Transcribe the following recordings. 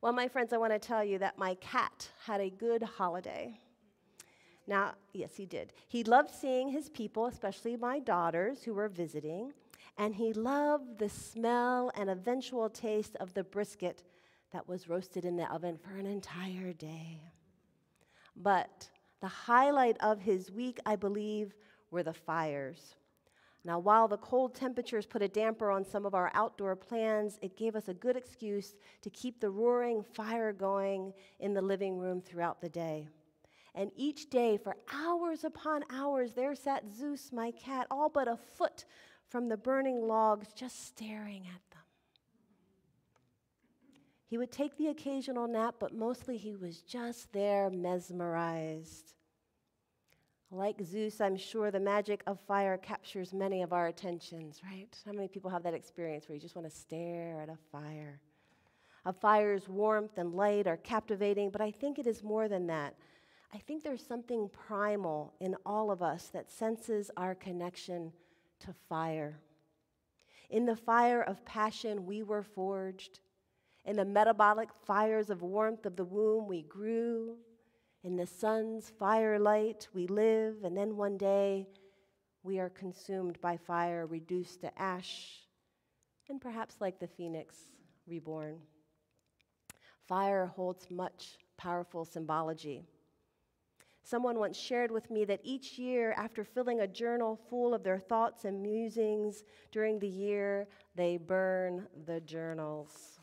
Well, my friends, I want to tell you that my cat had a good holiday. Now, yes, he did. He loved seeing his people, especially my daughters who were visiting, and he loved the smell and eventual taste of the brisket that was roasted in the oven for an entire day. But the highlight of his week, I believe, were the fires. Now, while the cold temperatures put a damper on some of our outdoor plans, it gave us a good excuse to keep the roaring fire going in the living room throughout the day. And each day, for hours upon hours, there sat Zeus, my cat, all but a foot from the burning logs, just staring at them. He would take the occasional nap, but mostly he was just there, mesmerized. Like Zeus, I'm sure the magic of fire captures many of our attentions, right? How many people have that experience where you just want to stare at a fire? A fire's warmth and light are captivating, but I think it is more than that. I think there's something primal in all of us that senses our connection to fire. In the fire of passion, we were forged. In the metabolic fires of warmth of the womb, we grew. In the sun's firelight, we live, and then one day, we are consumed by fire, reduced to ash, and perhaps like the phoenix, reborn. Fire holds much powerful symbology. Someone once shared with me that each year, after filling a journal full of their thoughts and musings during the year, they burn the journals.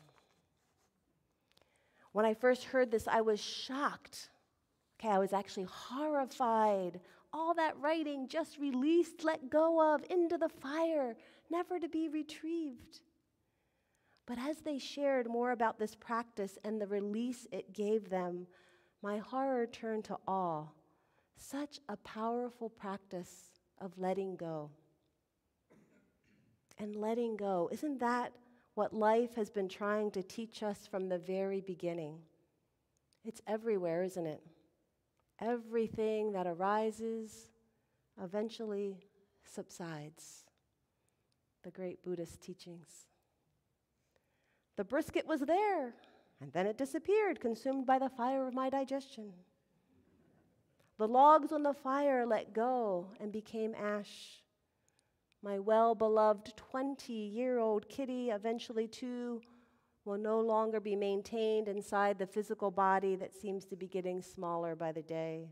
When I first heard this, I was shocked. I was actually horrified. All that writing just released, let go of, into the fire, never to be retrieved. But as they shared more about this practice and the release it gave them, my horror turned to awe. Such a powerful practice of letting go. And letting go, isn't that what life has been trying to teach us from the very beginning? It's everywhere, isn't it? Everything that arises eventually subsides. The great Buddhist teachings. The brisket was there, and then it disappeared, consumed by the fire of my digestion. The logs on the fire let go and became ash. My well-beloved 20-year-old kitty, eventually too, will no longer be maintained inside the physical body that seems to be getting smaller by the day.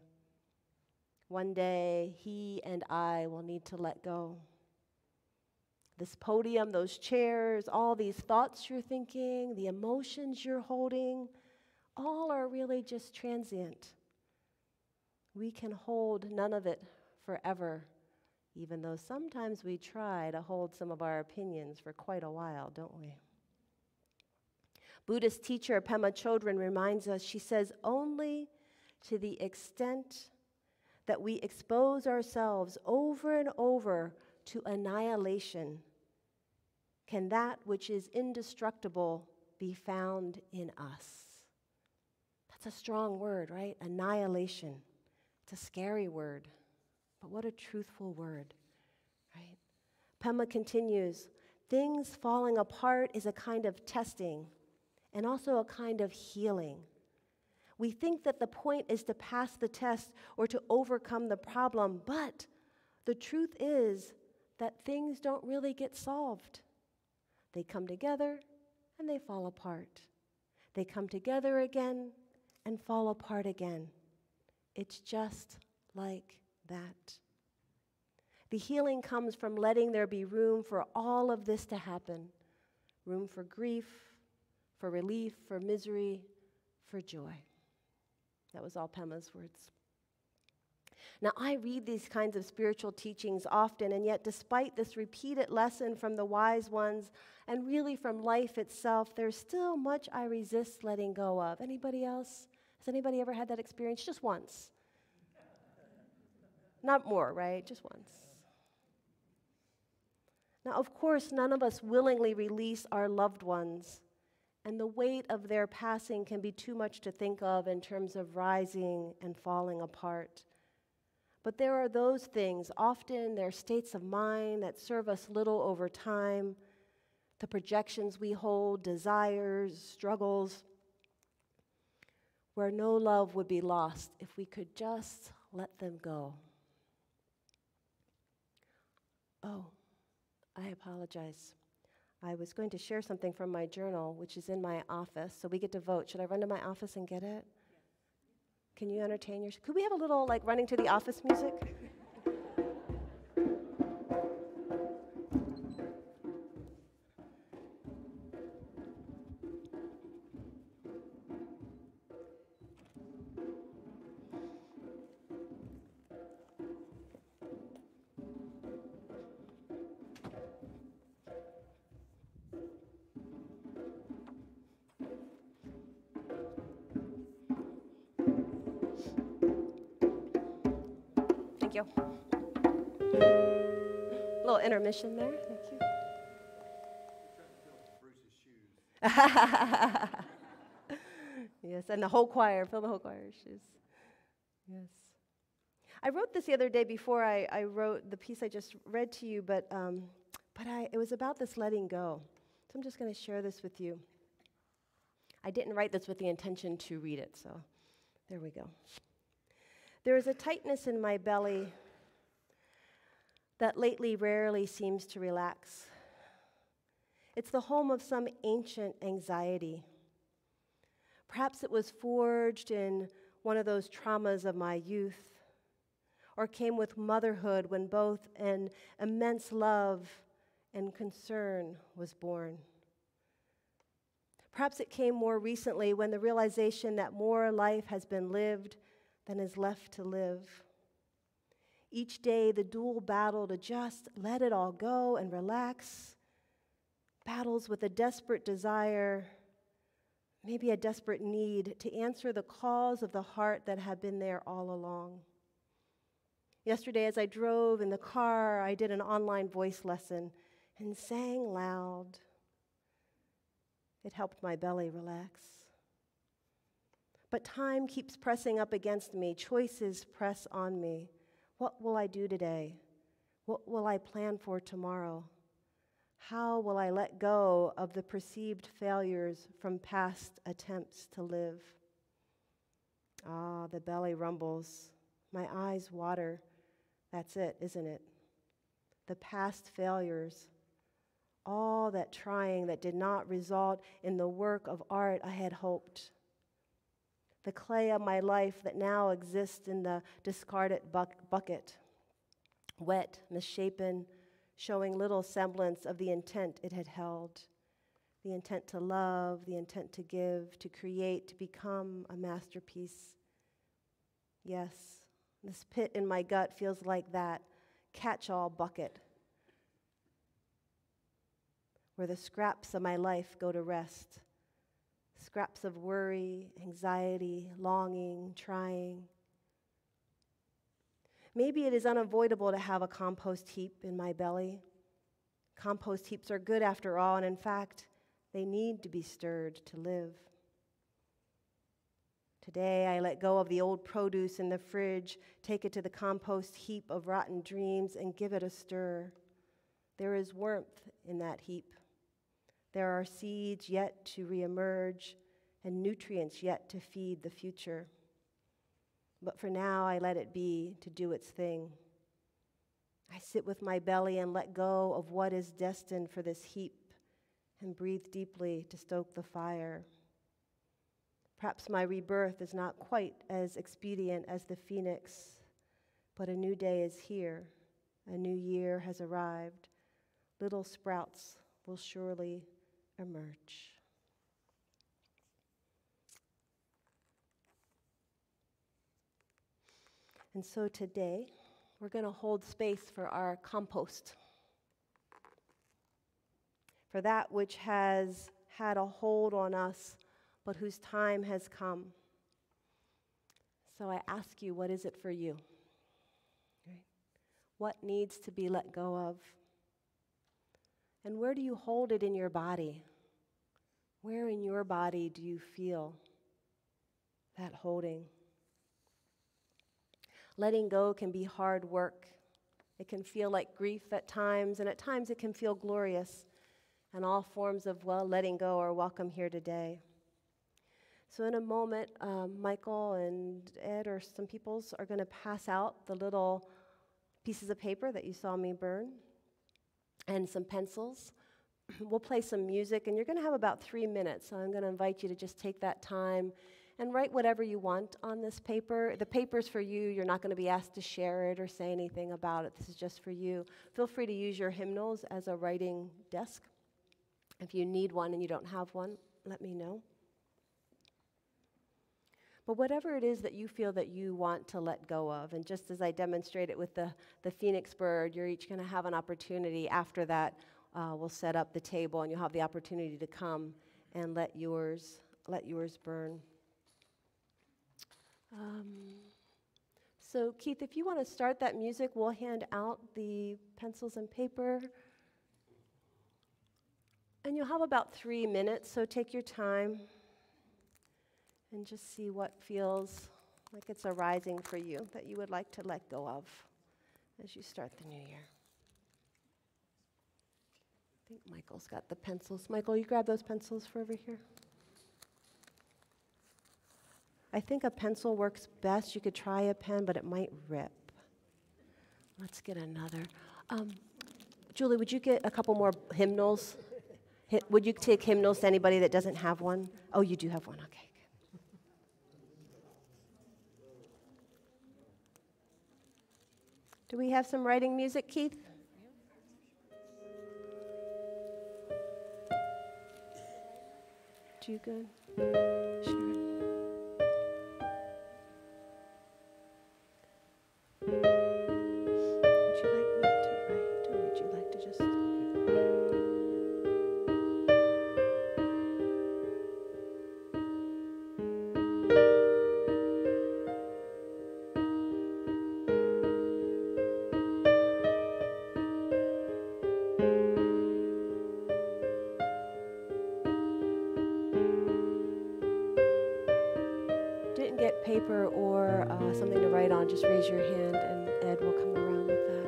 One day, he and I will need to let go. This podium, those chairs, all these thoughts you're thinking, the emotions you're holding, all are really just transient. We can hold none of it forever, even though sometimes we try to hold some of our opinions for quite a while, don't we? Buddhist teacher Pema Chodron reminds us, she says, only to the extent that we expose ourselves over and over to annihilation can that which is indestructible be found in us. That's a strong word, right? Annihilation. It's a scary word, but what a truthful word, right? Pema continues, things falling apart is a kind of testing and also a kind of healing. We think that the point is to pass the test or to overcome the problem, but the truth is that things don't really get solved. They come together and they fall apart. They come together again and fall apart again. It's just like that. The healing comes from letting there be room for all of this to happen. Room for grief, for relief, for misery, for joy. That was all Pema's words. Now, I read these kinds of spiritual teachings often, and yet despite this repeated lesson from the wise ones, and really from life itself, there's still much I resist letting go of. Anybody else? Has anybody ever had that experience? Just once. Not more, right? Just once. Now, of course, none of us willingly release our loved ones, and the weight of their passing can be too much to think of in terms of rising and falling apart. But there are those things, often they're states of mind that serve us little over time, the projections we hold, desires, struggles, where no love would be lost if we could just let them go. Oh, I apologize. I was going to share something from my journal, which is in my office, so we get to vote. Should I run to my office and get it? Can you entertain your... Could we have a little, like, running to the office music? Thank you. A little intermission there. Thank you. Yes, and the whole choir, fill the whole choir's shoes. Yes. I wrote this the other day before I wrote the piece I just read to you, but it was about this letting go. So I'm just going to share this with you. I didn't write this with the intention to read it, so there we go. There is a tightness in my belly that lately rarely seems to relax. It's the home of some ancient anxiety. Perhaps it was forged in one of those traumas of my youth, or came with motherhood when both an immense love and concern was born. Perhaps it came more recently when the realization that more life has been lived than is left to live. Each day, the dual battle to just let it all go and relax, battles with a desperate desire, maybe a desperate need to answer the calls of the heart that have been there all along. Yesterday, as I drove in the car, I did an online voice lesson and sang loud. It helped my belly relax. But time keeps pressing up against me. Choices press on me. What will I do today? What will I plan for tomorrow? How will I let go of the perceived failures from past attempts to live? Ah, the belly rumbles. My eyes water. That's it, isn't it? The past failures. All that trying that did not result in the work of art I had hoped. The clay of my life that now exists in the discarded bucket. Wet, misshapen, showing little semblance of the intent it had held. The intent to love, the intent to give, to create, to become a masterpiece. Yes, this pit in my gut feels like that catch-all bucket where the scraps of my life go to rest. Scraps of worry, anxiety, longing, trying. Maybe it is unavoidable to have a compost heap in my belly. Compost heaps are good after all, and in fact, they need to be stirred to live. Today, I let go of the old produce in the fridge, take it to the compost heap of rotten dreams, and give it a stir. There is warmth in that heap. There are seeds yet to reemerge and nutrients yet to feed the future. But for now, I let it be to do its thing. I sit with my belly and let go of what is destined for this heap and breathe deeply to stoke the fire. Perhaps my rebirth is not quite as expedient as the phoenix, but a new day is here. A new year has arrived. Little sprouts will surely emerge. And so today, we're going to hold space for our compost, for that which has had a hold on us, but whose time has come. So I ask you, what is it for you? Right? What needs to be let go of? And where do you hold it in your body? Where in your body do you feel that holding? Letting go can be hard work. It can feel like grief at times, and at times it can feel glorious. And all forms of, letting go are welcome here today. So in a moment, Michael and Ed or some peoples are going to pass out the little pieces of paper that you saw me burn and some pencils. We'll play some music, and you're going to have about 3 minutes. So I'm going to invite you to just take that time and write whatever you want on this paper. The paper's for you. You're not going to be asked to share it or say anything about it. This is just for you. Feel free to use your hymnals as a writing desk. If you need one and you don't have one, let me know. But whatever it is that you feel that you want to let go of, and just as I demonstrated with the phoenix bird, you're each going to have an opportunity after that. We'll set up the table, and you'll have the opportunity to come and let yours burn. So Keith, if you want to start that music, we'll hand out the pencils and paper. And you'll have about 3 minutes, so take your time and just see what feels like it's arising for you that you would like to let go of as you start the new year. I think Michael's got the pencils. Michael, you grab those pencils for over here. I think a pencil works best. You could try a pen, but it might rip. Let's get another. Julie, would you get a couple more hymnals? Would you take hymnals to anybody that doesn't have one? Oh, you do have one. Okay. Do we have some writing music, Keith? Do you good? Sharon? Would you like me to write, or would you like to just... Didn't get paper or something to write on, just raise your hand and Ed will come around with that.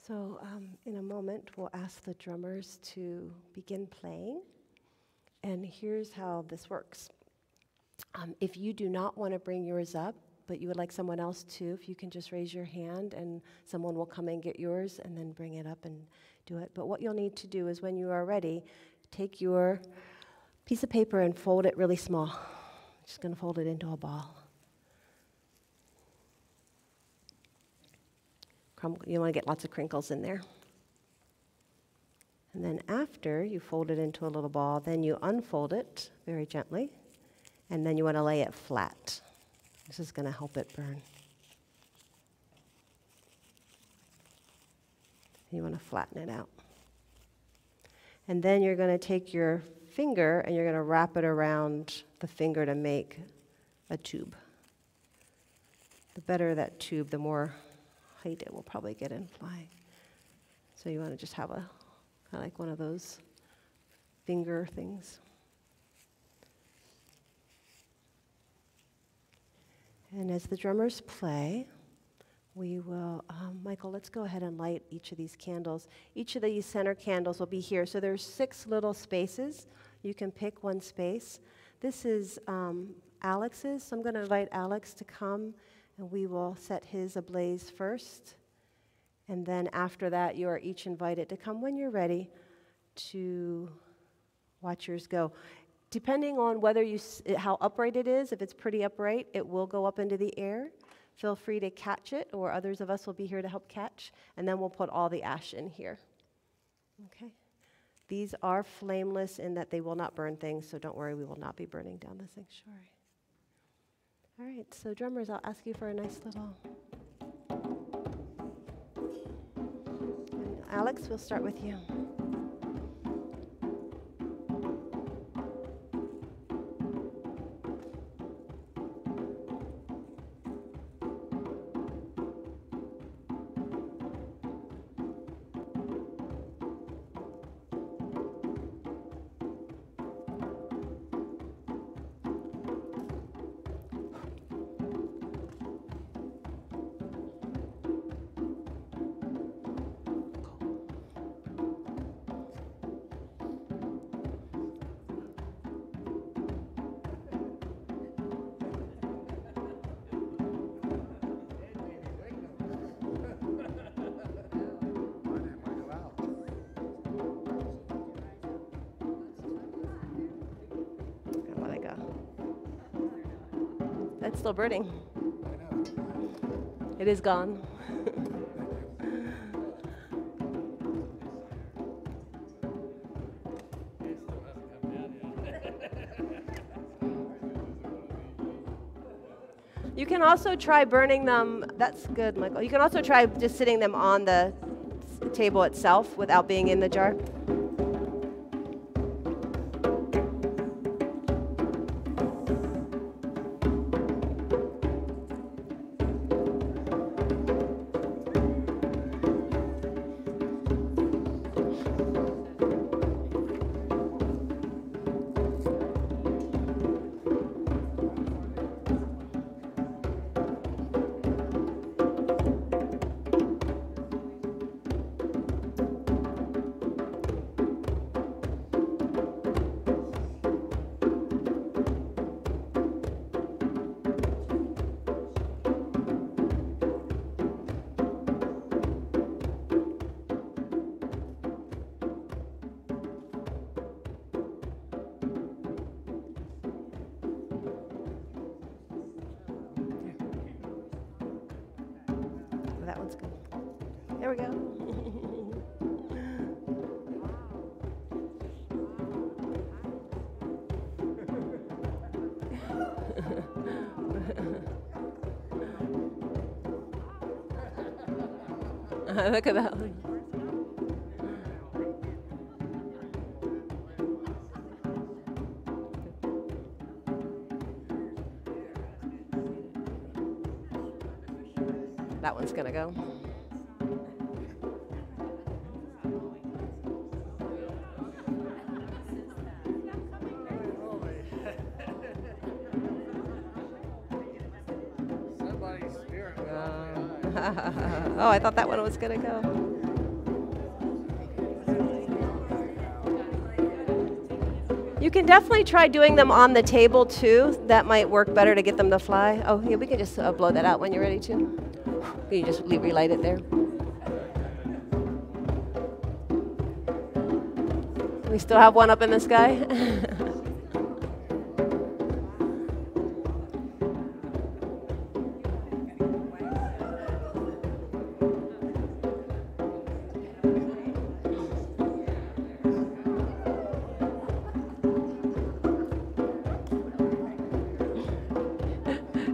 So in a moment, we'll ask the drummers to begin playing. And here's how this works. If you do not want to bring yours up, but you would like someone else to, if you can just raise your hand and someone will come and get yours and then bring it up and do it. But what you'll need to do is when you are ready, take your piece of paper and fold it really small. Just going to fold it into a ball. You want to get lots of crinkles in there. And then after you fold it into a little ball, then you unfold it very gently, and then you want to lay it flat. This is going to help it burn. You want to flatten it out. And then you're going to take your finger and you're going to wrap it around the finger to make a tube. The better that tube, the more height it will probably get in flying. So you want to just have a kind of like one of those finger things. And as the drummers play, we will, Michael, let's go ahead and light each of these candles. Each of these center candles will be here. So there's 6 little spaces. You can pick one space. This is Alex's, so I'm going to invite Alex to come, and we will set his ablaze first. And then after that, you are each invited to come when you're ready to watch yours go. Depending on whether how upright it is, if it's pretty upright, it will go up into the air. Feel free to catch it, or others of us will be here to help catch, and then we'll put all the ash in here. Okay? These are flameless in that they will not burn things, so don't worry, we will not be burning down the sanctuary. All right, so drummers, I'll ask you for a nice little... And Alex, we'll start with you. It's still burning. I know. It is gone. You can also try burning them. That's good, Michael. You can also try just sitting them on the table itself without being in the jar. That one's good. There we go. Look at that one. That one's gonna go. Somebody's spirit went off my eye. Oh, I thought that one was gonna go. You can definitely try doing them on the table too. That might work better to get them to fly. Oh, yeah, we can just blow that out when you're ready to. You just relight it there. We still have one up in the sky.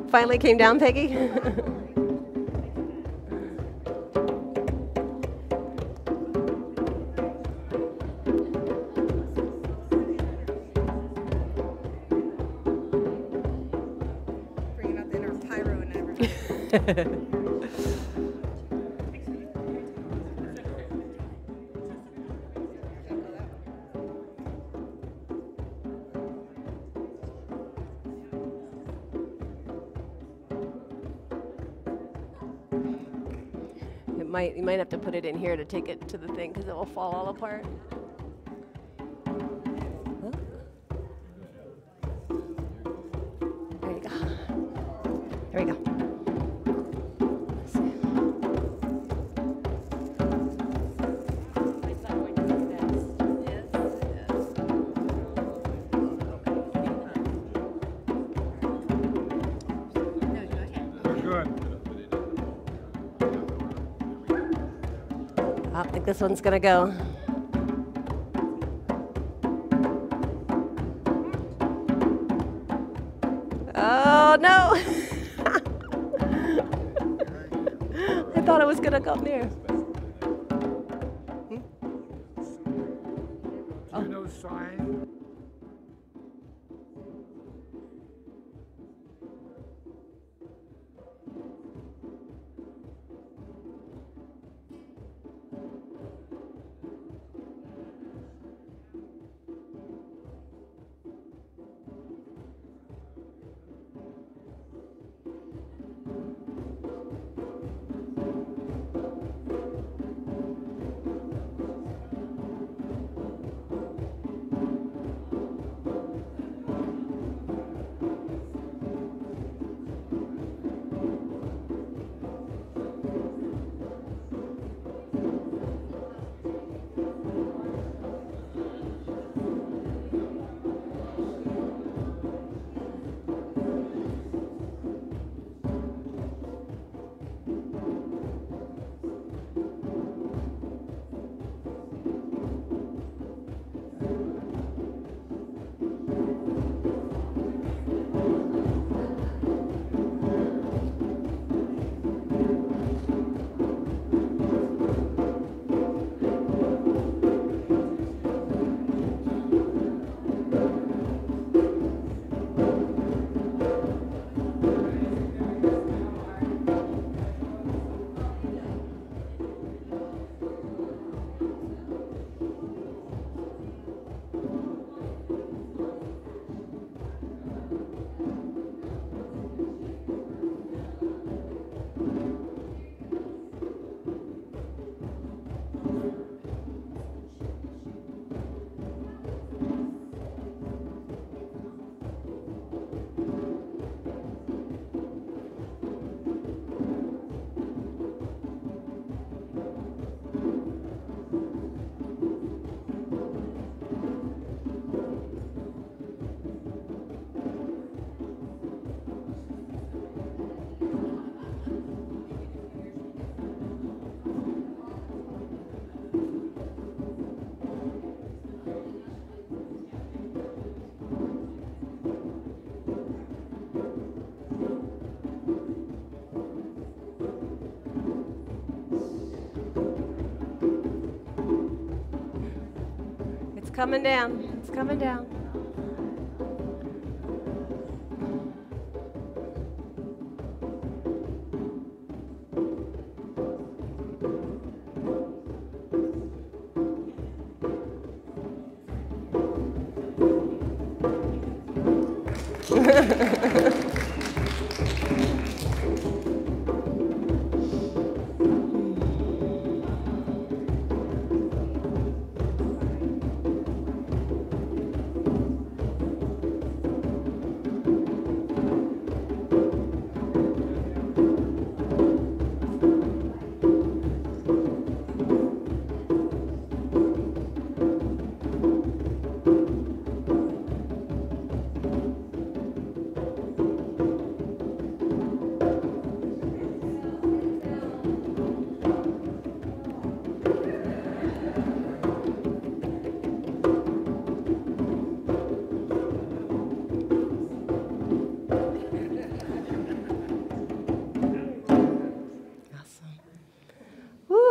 Finally came down, Peggy. Bringing out the inner pyro and everything. You might have to put it in here to take it to the thing because it will fall all apart. There you go. There we go. I think this one's gonna go. Oh no! I thought it was gonna come there. Do you know sign? Coming down. It's coming down.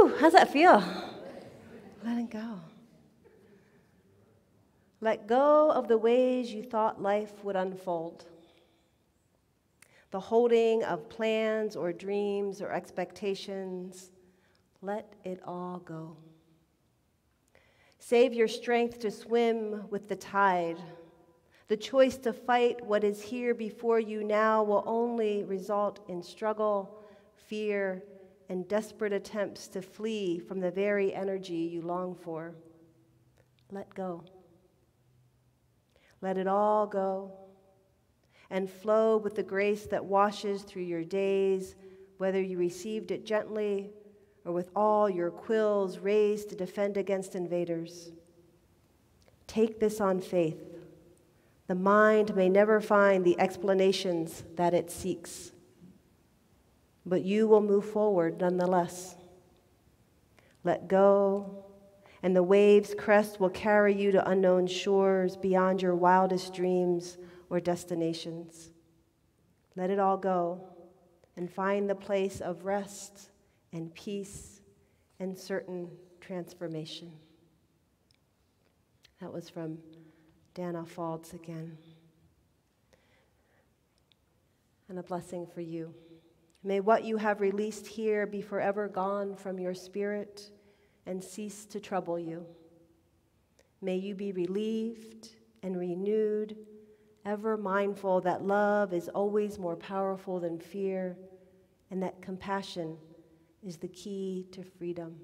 Whew, how's that feel? Letting go. Let go of the ways you thought life would unfold. The holding of plans or dreams or expectations. Let it all go. Save your strength to swim with the tide. The choice to fight what is here before you now will only result in struggle, fear, and desperate attempts to flee from the very energy you long for. Let go. Let it all go and flow with the grace that washes through your days, whether you received it gently or with all your quills raised to defend against invaders. Take this on faith. The mind may never find the explanations that it seeks, but you will move forward nonetheless. Let go, and the wave's crest will carry you to unknown shores beyond your wildest dreams or destinations. Let it all go and find the place of rest and peace and certain transformation. That was from Danna Faulds again. And a blessing for you. May what you have released here be forever gone from your spirit and cease to trouble you. May you be relieved and renewed, ever mindful that love is always more powerful than fear, and that compassion is the key to freedom.